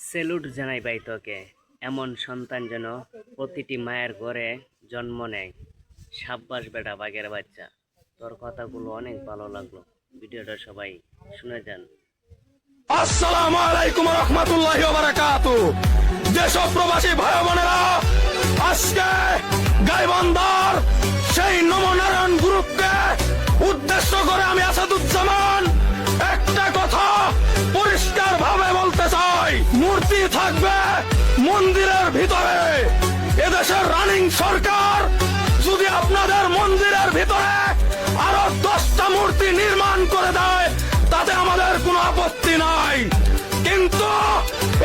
Salute জানাই ভাই তোকে। এমন সন্তান যেন প্রতিটি মায়ের ঘরে জন্ম নেয়। সাব্বাস বেটা বাঘের বাচ্চা। তোর কথাগুলো অনেক ভালো লাগলো। ভিডিওটা সবাই শুনে যান। আসসালামু আলাইকুম রহমতুল্লাহি ওয়া বারাকাতুহু। যেসব প্রবাসী ভাই বোনেরা আজকে গাইবান্ধার সেই নমনারায়ণ গ্রুপকে উদ্দেশ্য করে আমি আসাদুজ্জামান একটা কথা পরিষ্কার ভাবে বলতে চাই, মূর্তি থাকবে মন্দিরের ভিতরে। এদেশের রানিং সরকার যদি আপনাদের মন্দিরের ভিতরে আরো 10টা মূর্তি নির্মাণ করে দেয় তাতে আমাদের কোনো আপত্তি নাই, কিন্তু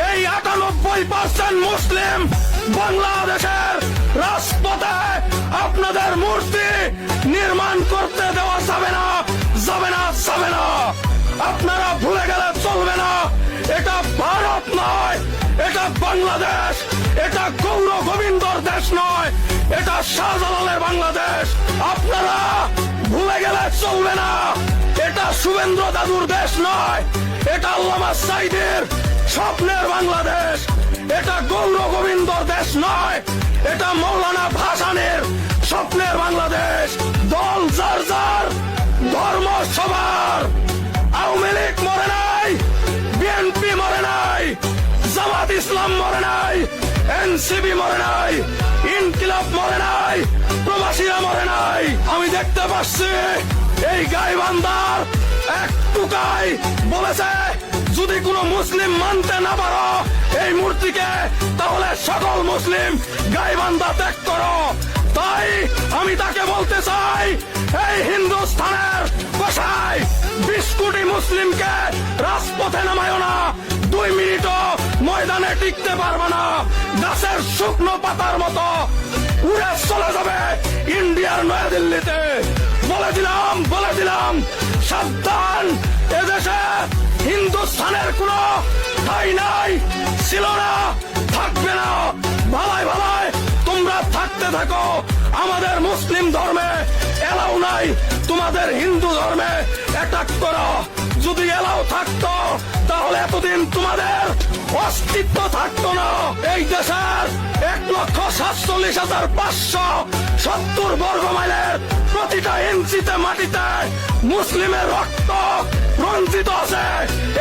এই 98% মুসলিম বাংলাদেশের রাজপথে আপনাদের মূর্তি নির্মাণ করতে দেওয়া যাবে না, যাবে না, যাবে না। আপনারা ভুলে গেলে চলবে না, এটা ভারত নয়, এটা বাংলাদেশ, এটা গৌর গোবিন্দর দেশ নয়, এটা শাহজালালের বাংলাদেশ। আপনারা ভুলে গেলে চলবে না, এটা শুভেন্দ্র দাদুর দেশ নয়, এটা আল্লামা সাইদের স্বপ্নের বাংলাদেশ, এটা গৌর গোবিন্দর দেশ নয়, এটা মৌলানা ভাসানের স্বপ্নের বাংলাদেশ। দল যার যার, ধর্ম সবার। আওয়ামী লীগ মরে নাই, বিএনপি মরে নাই, জামাত ইসলাম মরে নাই, এনসিপি মরে নাই, ইনকিলাব মরে নাই, প্রবাসীরা মরে নাই। আমি দেখতে পাচ্ছি এই গাইবান্ধার এক টুকাই বলেছে যদি কোনো মুসলিম মানতে না পারো এই মূর্তিকে তাহলে সকল মুসলিম গাইবান্ধা ত্যাগ করো। তাই আমি তাকে বলতে চাই, এই হিন্দুস্তানের কসাই 20 কোটি মুসলিমকে রাজপথে নামায়ো না, 2 মিনিটও ময়দানে টিকতে পারবে না, গাছের শুকনো পাতার মতো উড়ে চলে যাবে ইন্ডিয়ার নয়াদিল্লিতে। বলে দিলাম সাবধান, এদেশে হিন্দুস্তানের কোন ঠাঁই নাই, ছিল না, থাকবে না। ভালাই ভালাই তোমরা থাকতে থাকো, আমাদের মুসলিম ধর্মে এলাও নাই তোমাদের হিন্দু ধর্মে অ্যাটাক করো। যদি এলাও থাকতো তাহলে এতদিন তোমাদের অস্তিত্ব থাকতো না। এই দেশের 1,47,570 বর্গ মাইলের প্রতিটা ইঞ্চিতে মাটিতে মুসলিমের রক্ত রঞ্জিত আছে।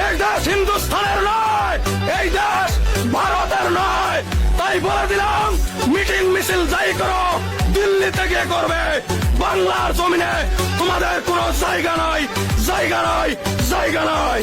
এই দেশ হিন্দুস্তানের নয়, এই দেশ ভারতের নয়। তাই বলে দিলাম, মিটিং মিছিল যাই করো দিল্লিতে গিয়ে করবে, বাংলার জমিনে তোমাদের কোনো জায়গা নাই, জায়গা নাই, জায়গা নাই।